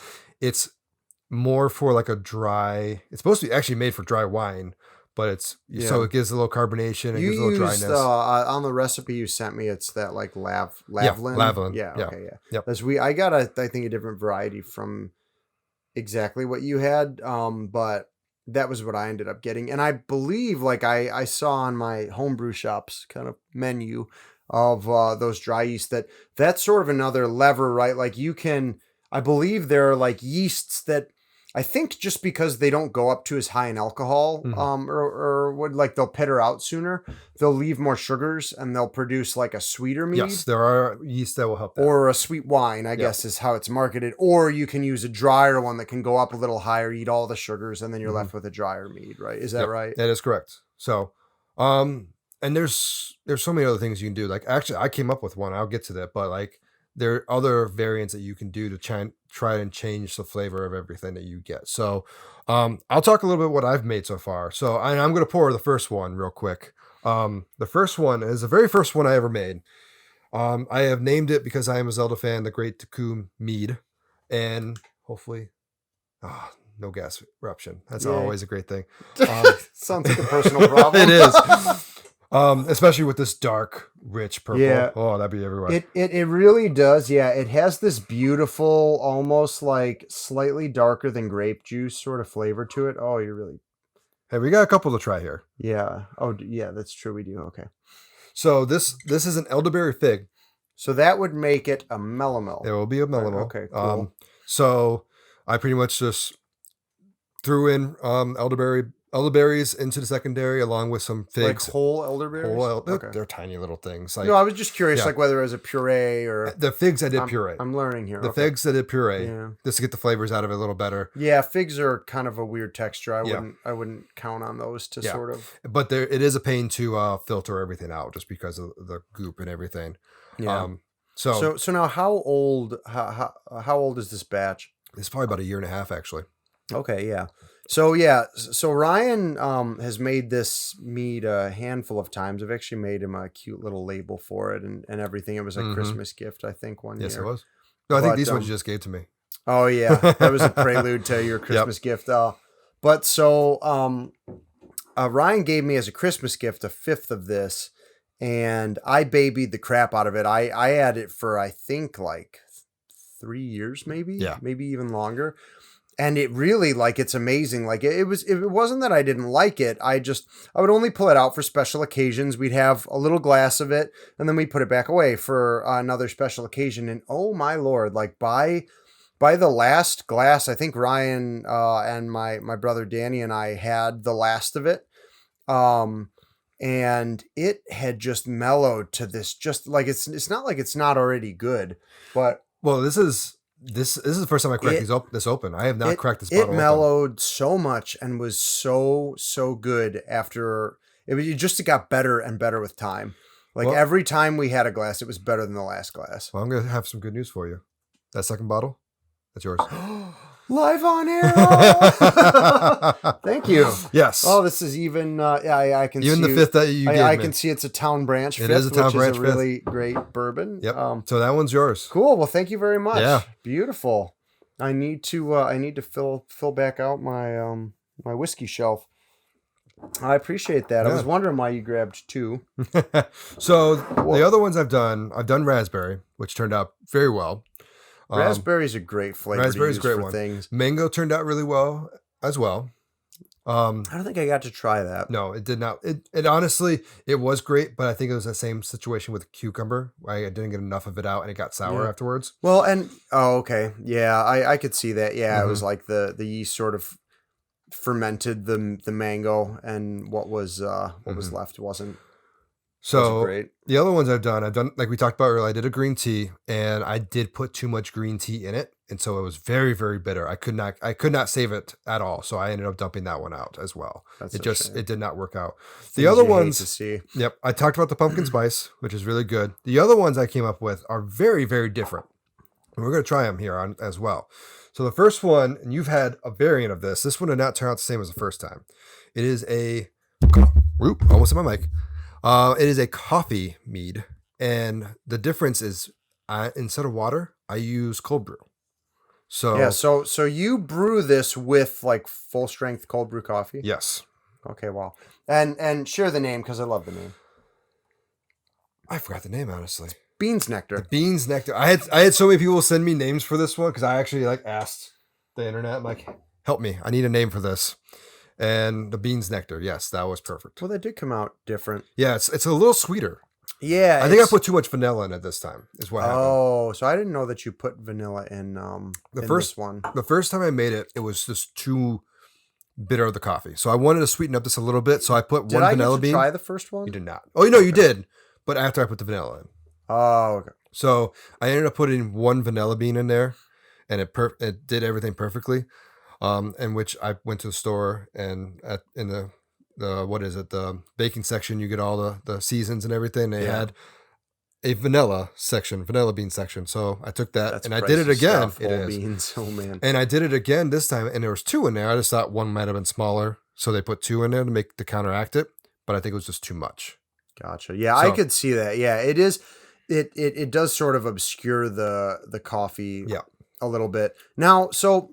It's more for like a dry. It's supposed to be actually made for dry wine, but so it gives a little carbonation. It gives a little dryness. On the recipe you sent me, it's that like Lavlin. Yeah, Lavlin. Yeah. Okay. Yeah. Yep. That's I got I think a different variety from exactly what you had, but that was what I ended up getting. And I believe like I saw on my homebrew shop's kind of menu of those dry yeast that's sort of another lever, right? Like I believe there are like yeasts that I think just because they don't go up to as high in alcohol, or would like they'll petter out sooner, they'll leave more sugars and they'll produce like a sweeter mead. Yes, there are yeast that will help that. Or a sweet wine, I guess is how it's marketed. Or you can use a drier one that can go up a little higher, eat all the sugars, and then you're left with a drier mead, right? Is that right? That is correct. So, and there's so many other things you can do. Like actually, I came up with one. I'll get to that, but like there are other variants that you can do to try and change the flavor of everything that you get. So, I'll talk a little bit what I've made so far. So I'm going to pour the first one real quick. The first one is the very first one I ever made. I have named it because I am a Zelda fan, the Great Kuhn Mead, and hopefully, no gas eruption. That's always a great thing. Sounds like a personal problem. It is. Especially with this dark, rich purple. Yeah. Oh, that'd be everywhere. It really does. Yeah, it has this beautiful, almost like slightly darker than grape juice sort of flavor to it. Oh, you really. Hey, we got a couple to try here. Yeah. Oh, yeah. That's true. We do. Okay. So this is an elderberry fig. So that would make it a melamele. It will be a melamele. Okay. Cool. So I pretty much just threw in elderberries into the secondary along with some figs. Like whole elderberries? They're tiny little things. Like, no, I was just curious, like whether it was a puree or the figs I did puree. I'm learning here. The figs I did puree, just to get the flavors out of it a little better. Yeah, figs are kind of a weird texture. I wouldn't count on those to sort of. But it is a pain to filter everything out just because of the goop and everything. Yeah. So now how old is this batch? It's probably about 1.5 years actually. Okay, yeah. So Ryan has made this mead a handful of times. I've actually made him a cute little label for it and everything. It was a Christmas gift, I think, one year. Yes, it was. No, I think these ones you just gave to me. Oh yeah, that was a prelude to your Christmas gift. But so Ryan gave me as a Christmas gift a fifth of this, and I babied the crap out of it. I had it for I think like 3 years, maybe even longer. And it really, like, it's amazing. Like it wasn't that I didn't like it. I would only pull it out for special occasions. We'd have a little glass of it and then we'd put it back away for another special occasion. And oh my Lord, like by the last glass, I think Ryan and my brother Danny and I had the last of it. And it had just mellowed to this, just like, it's not like it's not already good, but. Well, this is the first time I cracked this open. I have not cracked this bottle open. It mellowed so much and was so good after it got better and better with time. Like every time we had a glass, it was better than the last glass. Well, I'm going to have some good news for you. That second bottle, that's yours. Live on air. Thank you. Yes. Oh, this is even. I can even see the fifth that you gave me. I can see it's a Town Branch. It is a Town Branch. Which is a really great bourbon. Yep. So that one's yours. Cool. Well, thank you very much. Yeah. Beautiful. I need to fill back out my my whiskey shelf. I appreciate that. Yeah. I was wondering why you grabbed 2. So the other ones I've done raspberry, which turned out very well. Raspberry's a great flavor. Raspberry's a great one. Things. Mango turned out really well as well. I don't think I got to try that. No, it did not. It honestly, it was great, but I think it was the same situation with cucumber. I didn't get enough of it out, and it got sour afterwards. Well, okay, yeah, I could see that. Yeah, It was like the yeast sort of fermented the mango, and what was left wasn't. So great. The other ones I've done like we talked about earlier. I did a green tea, and I did put too much green tea in it, and so it was very, very bitter. I could not save it at all, so I ended up dumping that one out as well. It did not work out. The other ones, hate to see. Yep, I talked about the pumpkin spice, which is really good. The other ones I came up with are very, very different, and we're going to try them here on as well. So the first one, and you've had a variant of this. This one did not turn out the same as the first time. It is almost in my mic. It is a coffee mead, and the difference is instead of water, I use cold brew. So yeah, so you brew this with like full strength cold brew coffee? Yes. Okay, wow. And share the name because I love the name. I forgot the name honestly. Beans Nectar. The Beans Nectar. I had so many people send me names for this one because I actually asked the internet. I'm like, help me, I need a name for this. And the Beans Nectar, yes, that was perfect. Well, that did come out different. Yeah, it's a little sweeter. Yeah, I think I put too much vanilla in it this time. Is what happened. Oh, so I didn't know that you put vanilla in this one. The first time I made it, it was just too bitter of the coffee. So I wanted to sweeten up this a little bit. So I put one vanilla bean. Did I get to try the first one? You did not. Oh, no, you did. But after I put the vanilla in. Oh, okay. So I ended up putting one vanilla bean in there, and it did everything perfectly. In which I went to the store and in the what is it, the baking section, you get all the seasons and everything. They Yeah. had a vanilla bean section. So I took that That's and I did it pricey again. stuff, It whole is. beans. Oh man. And I did it again this time, and there was 2 in there. I just thought one might have been smaller, so they put 2 in there to counteract it. But I think it was just too much. Gotcha. Yeah, I So- could see that. Yeah, it is. It does sort of obscure the coffee Yeah. a little bit. Now, so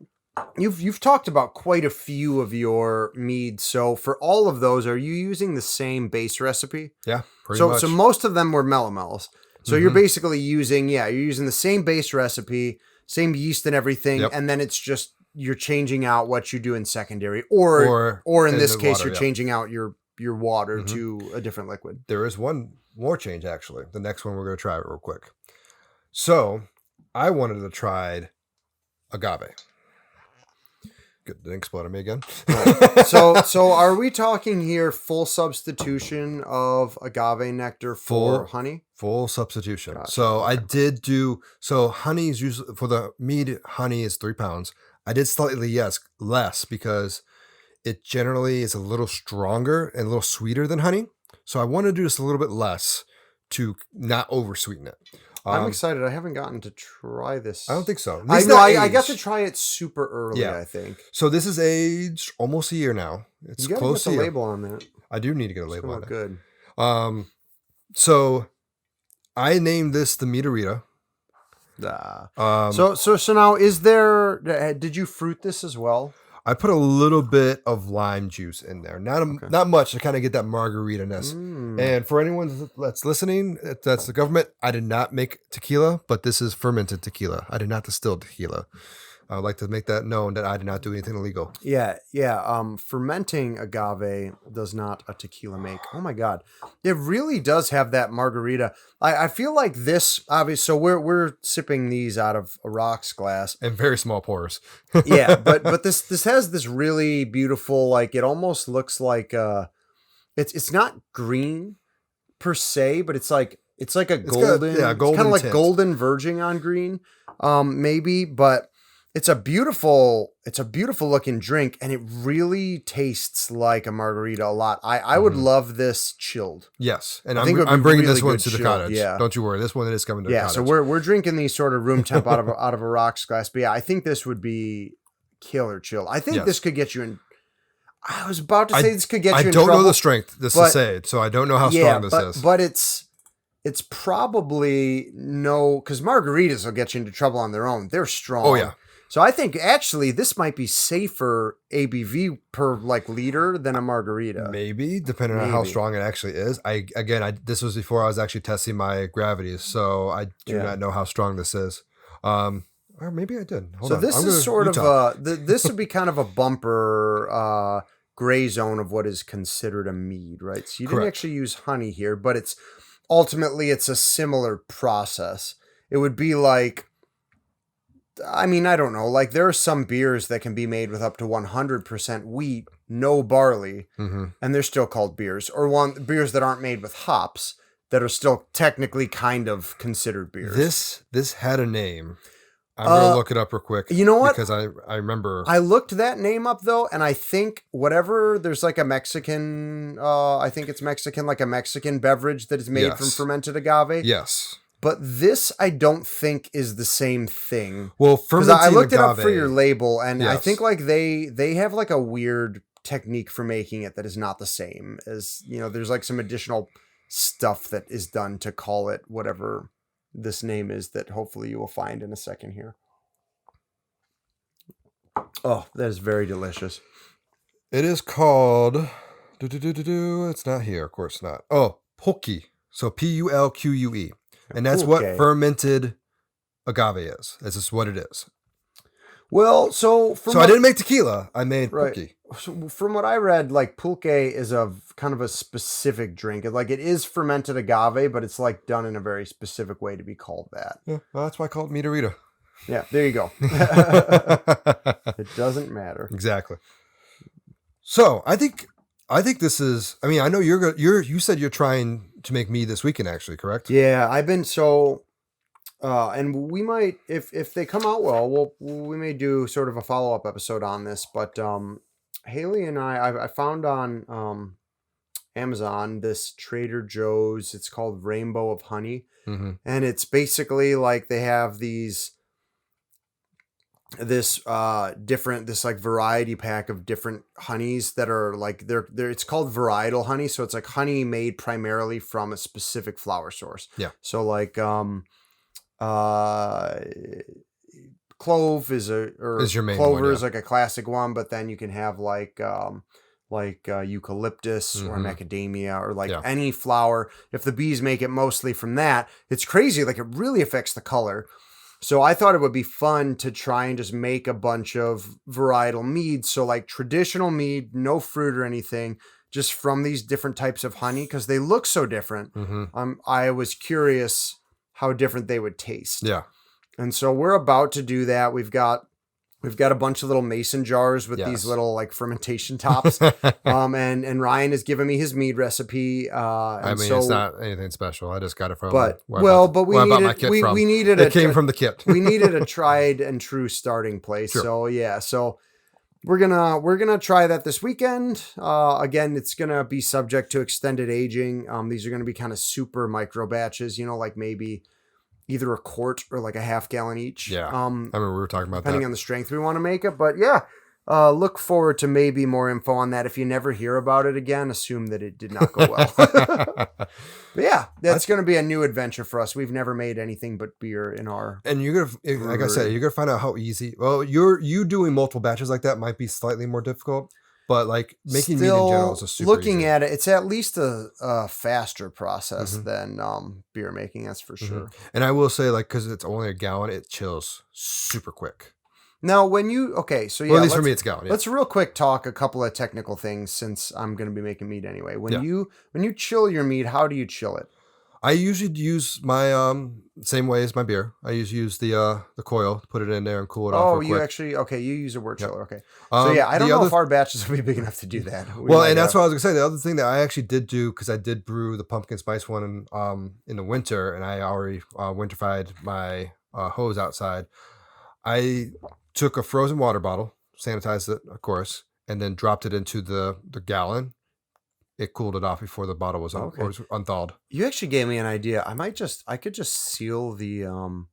you've talked about quite a few of your meads. So for all of those, are you using the same base recipe? Yeah, pretty So much. so most of them were melameles. So you're Mhm. basically using you're using the same base recipe, same yeast and everything, Yep. and then it's just you're changing out what you do in secondary, or in this the case water, you're yeah. changing out your water Mhm. to a different liquid. There is one more change, actually. The next one, we're going to try it real quick. So I wanted to try agave. Good, didn't explode on me again. So are we talking here full substitution of agave nectar for Full. honey? Full substitution. Gotcha, So I okay. did do, so honey is usually, for the mead, honey is 3 pounds. I did slightly, less because it generally is a little stronger and a little sweeter than honey. So I want to do just a little bit less to not over sweeten it. I'm excited. I haven't gotten to try this. I don't think so. At I least know. not I got to aged. try it super early. Yeah. I think So this is aged almost a year now. It's you gotta close get to the a year. label on that. I do need to get a It's label gonna on look it. good. So I named this the Meaderita. So now is there? Did you fruit this as well? I put a little bit of lime juice in there, not much, to kind of get that margarita-ness. Mm. And for anyone that's listening, that's the government, I did not make tequila, but this is fermented tequila. I did not distill tequila. I would like to make that known that I did not do anything illegal. Yeah. Fermenting agave does not a tequila make. Oh my god, it really does have that margarita. I feel like this obviously. So we're sipping these out of a rocks glass. And very small pores. Yeah, but this has this really beautiful, like, it almost looks like it's not green per se, but it's like a got- golden, yeah, it's golden kind of like tint. golden verging on green, maybe, but it's a beautiful looking drink, and it really tastes like a margarita a lot. I would love this chilled. Yes. And I think it would I'm be bringing really this one good to the chilled, cottage. yeah. Don't you worry. This one is coming to the Yeah, cottage. so we're drinking these sort of room temp out of a rocks glass. But yeah, I think this would be killer chill. I think Yes. this could get you in. I was about to say this could get you I in don't trouble. know the strength, this but- to say it, so I don't know how strong this is. But it's probably no, because margaritas will get you into trouble on their own. They're strong. Oh, yeah. So I think actually this might be safer ABV per like liter than a margarita. Maybe, depending on how Maybe. strong it actually is. This was before I was actually testing my gravities, so I do Yeah. not know how strong this is. Or maybe I did. Hold So on. this I'm is gonna- sort you of talk. this would be kind of a bumper gray zone of what is considered a mead, right? So you didn't Correct. actually use honey here, but it's ultimately a similar process. It would be like, I mean, I don't know, like there are some beers that can be made with up to 100% wheat, no barley, Mhm. and they're still called beers, or beers that aren't made with hops that are still technically kind of considered beers. This had a name. I'm gonna look it up real quick. You know what? Because I remember. I looked that name up though, and I think there's like a Mexican, I think it's Mexican, like a Mexican beverage that is made from Yes. fermented agave. Yes. But this I don't think is the same thing. Well, Because fermenting I looked it up agave- for your label, and I Yes. think like they have like a weird technique for making it that is not the same as, there's like some additional stuff that is done to call it whatever this name is that hopefully you will find in a second here. Oh, that is very delicious. It is called. It's not here, of course not. Oh, pulque. So Pulque, and that's what Pulque. fermented agave is. This is what it is. Well, so So I didn't make tequila. I made Right. pulque. So from what I read, like pulque is a kind of a specific drink. Like it is fermented agave, but it's like done in a very specific way to be called that. Yeah, well, that's why I call it Meaderita. Yeah, there you go. It doesn't matter. Exactly. So I think this is. I mean, I know you said you're trying to make mead this weekend, actually, correct? Yeah, I've been so, and we might, if they come out well, we may do sort of a follow up episode on this. But Haley and I found on Amazon this Trader Joe's. It's called Rainbow of Honey, and it's basically like they have this different this like variety pack of different honeys that are like they're it's called varietal honey, so it's like honey made primarily from a specific flower source. Yeah. So like clove is your main clover one, is like a classic one, but then you can have like eucalyptus or macadamia or like any flower. If the bees make it mostly from that, it's crazy. Like it really affects the color. So I thought it would be fun to try and just make a bunch of varietal mead. So like traditional mead, no fruit or anything, just from these different types of honey because they look so different. I was curious how different they would taste. Yeah. And so we're about to do that. We've got a bunch of little mason jars with these little like fermentation tops. And Ryan has given me his mead recipe. I mean, it's not anything special. I just got it from. We needed it came from the kit. We needed a tried and true starting place. Sure. So yeah, so we're gonna try that this weekend. Again, it's gonna be subject to extended aging. These are gonna be kind of super micro batches. Like maybe either a quart or like a half gallon each. Yeah. I remember we were talking about depending on the strength we want to make it. But yeah, look forward to maybe more info on that. If you never hear about it again, assume that it did not go well. But yeah, that's going to be a new adventure for us. We've never made anything but beer in our. And you're going to, like I said, you're going to find out how easy. Well, you doing multiple batches like that might be slightly more difficult. But like making mead in general is a super looking easy. at it, it's at least a faster process than beer making. That's for sure. And I will say, like, because it's only a gallon, it chills super quick. Now, when you so yeah, well, at least for me, it's gallon. Yeah. Let's real quick talk a couple of technical things since I'm going to be making mead anyway. When you chill your mead, how do you chill it? I usually use my same way as my beer. I usually use the coil, put it in there and cool it off. Oh, you actually you use a wort chiller. Okay. So yeah, I don't know if our batches will be big enough to do that. That's what I was gonna say. The other thing that I actually did do, because I did brew the pumpkin spice one in the winter, and I already winterified my hose outside. I took a frozen water bottle, sanitized it, of course, and then dropped it into the gallon. It cooled it off before the bottle was unthawed. You actually gave me an idea. I could just seal the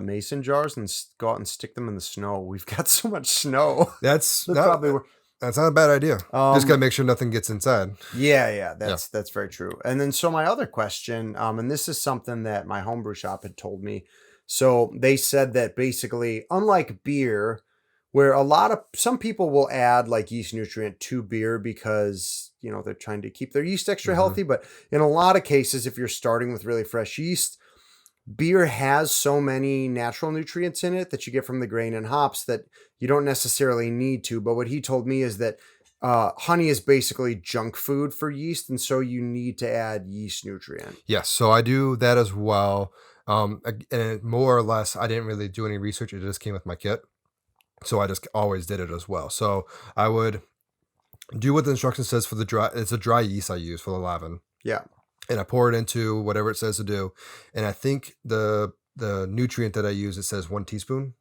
mason jars and go out and stick them in the snow. We've got so much snow. That's not a bad idea. Just gotta make sure nothing gets inside. Yeah, that's very true. And then so my other question, and this is something that my homebrew shop had told me. So they said that basically, unlike beer, where some people will add like yeast nutrient to beer because, they're trying to keep their yeast extra healthy. But in a lot of cases, if you're starting with really fresh yeast, beer has so many natural nutrients in it that you get from the grain and hops that you don't necessarily need to. But what he told me is that honey is basically junk food for yeast. And so you need to add yeast nutrient. Yes. So I do that as well. And more or less, I didn't really do any research. It just came with my kit. So I just always did it as well. So I would do what the instruction says for the dry. It's a dry yeast I use for the leaven. Yeah. And I pour it into whatever it says to do. And I think the nutrient that I use, it says 1 teaspoon.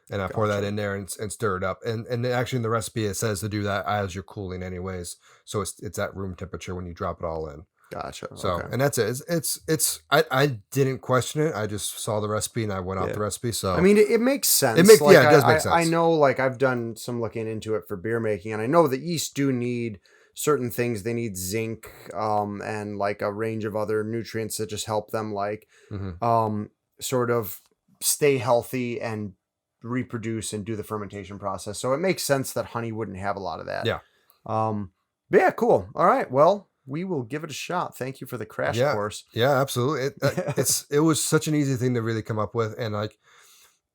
And I pour that in there and stir it up. And actually in the recipe, it says to do that as you're cooling anyways. So it's at room temperature when you drop it all in. Gotcha. So, and that's it. I didn't question it. I just saw the recipe and I went off the recipe. So, I mean, it makes sense. It does make sense. I know, like I've done some looking into it for beer making, and I know that yeast do need certain things. They need zinc, and like a range of other nutrients that just help them like, sort of stay healthy and reproduce and do the fermentation process. So it makes sense that honey wouldn't have a lot of that. Yeah. But yeah, cool. All right. Well, we will give it a shot. Thank you for the crash course. Yeah, absolutely. It was such an easy thing to really come up with. And like,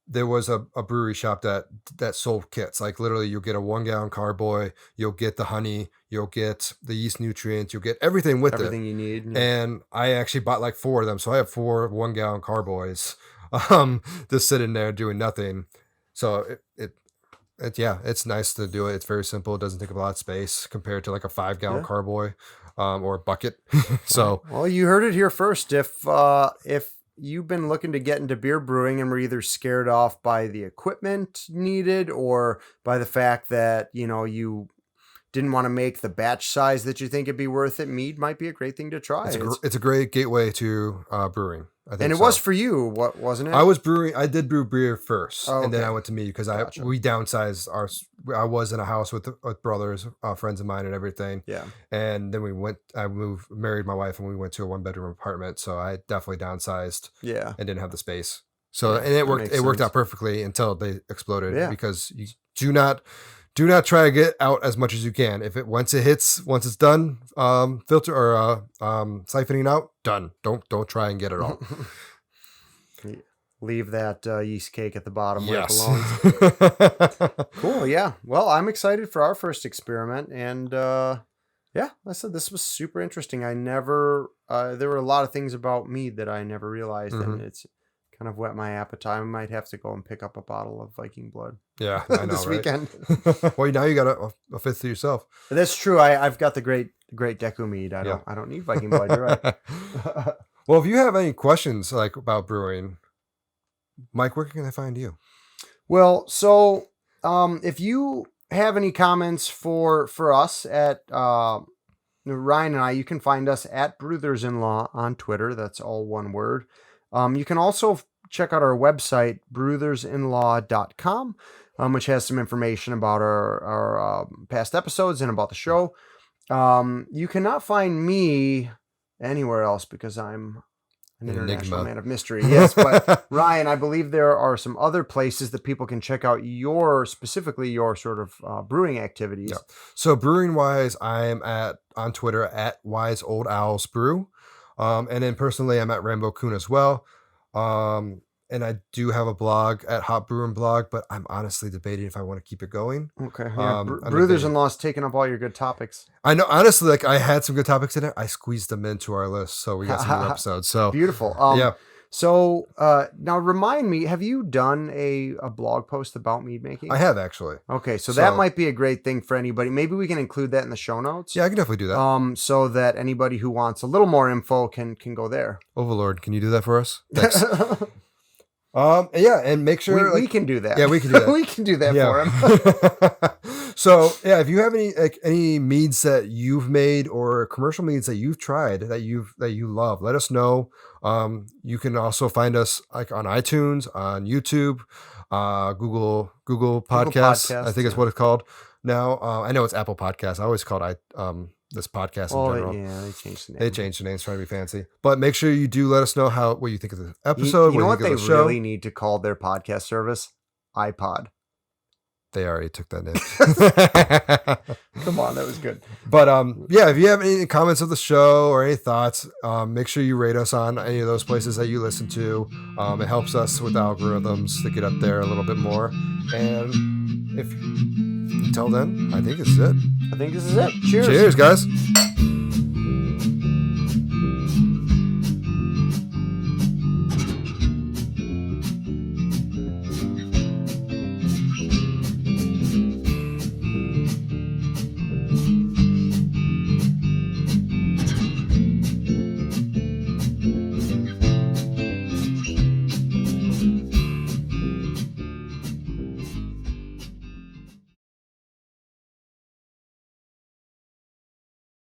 there was a brewery shop that sold kits. Like literally you'll get a 1 gallon carboy, you'll get the honey, you'll get the yeast nutrients, you'll get everything with everything you need. Yeah. And I actually bought like 4 of them. So I have 4 1 gallon carboys, just sitting there doing nothing. So it's nice to do it. It's very simple. It doesn't take up a lot of space compared to like a 5 gallon carboy. Or a bucket. So well, you heard it here first. If you've been looking to get into beer brewing and were either scared off by the equipment needed or by the fact that, you didn't want to make the batch size that you think it'd be worth it, mead might be a great thing to try. It's a great gateway to brewing. I think and it was for you, wasn't it? I did brew beer first, Oh, and then okay. I went to mead because Gotcha. we downsized I was in a house with brothers, friends of mine, and everything. Yeah. And then married my wife, and we went to a 1-bedroom apartment. So I definitely downsized. Yeah. And didn't have the space. So Yeah, and it worked. makes It worked sense. out perfectly until they exploded. Yeah. Because you do not try to get out as much as you can. Once it's done, filter or siphoning out, done. Don't try and get it all. Leave that yeast cake at the bottom where it Yes. belongs. Cool. Yeah. Well, I'm excited for our first experiment. And yeah, I said this was super interesting. I never, there were a lot of things about mead that I never realized. And it's kind of whet my appetite. I might have to go and pick up a bottle of Viking blood. Yeah, I know, this right? weekend. Well, now you got a fifth to yourself. That's true. I've got the great Deku mead. I don't need Viking blood. You're right. Well, if you have any questions about brewing, Mike, where can I find you? Well, so if you have any comments for us at Ryan and I, you can find us at Brewthers-In-Law on Twitter. That's all one word. You can also check out our website, brewthers-in-law.com, which has some information about our past episodes and about the show. You cannot find me anywhere else because I'm an international man of mystery. Yes, but Ryan, I believe there are some other places that people can check out specifically your sort of brewing activities. Yeah. So brewing wise, I'm on Twitter at Wise Old Owls Brew. And then personally, I'm at Rambo Kuhn as well. And I do have a blog at Hot Brewing Blog, but I'm honestly debating if I want to keep it going. Okay. Yeah. I'm Brewthers-In-Law's taking up all your good topics. I know, honestly, I had some good topics in it. I squeezed them into our list, so we got some new episodes. So beautiful. Yeah. So now remind me, have you done a blog post about mead making? I have actually. Okay, so that might be a great thing for anybody. Maybe we can include that in the show notes. Yeah, I can definitely do that. So that anybody who wants a little more info can go there. Overlord, can you do that for us? Thanks. Yeah, and make sure we can do that. Yeah, we can do that. We can do that for him. So yeah, if you have any meads that you've made or commercial meads that you've tried that you love, let us know. You can also find us on iTunes, on YouTube, Google Podcasts. I think is what it's called now. I know it's Apple Podcasts. I always called this podcast in general. Yeah, they changed the name. They changed the names trying to be fancy. But make sure you do let us know what you think of the episode. You know what think they of the show. really need to call their podcast service? iPod. They already took that name. Come on, that was good. But yeah, if you have any comments of the show or any thoughts, make sure you rate us on any of those places that you listen to. It helps us with algorithms to get up there a little bit more. And until then, I think this is it. I think this is it. Cheers. Cheers, guys.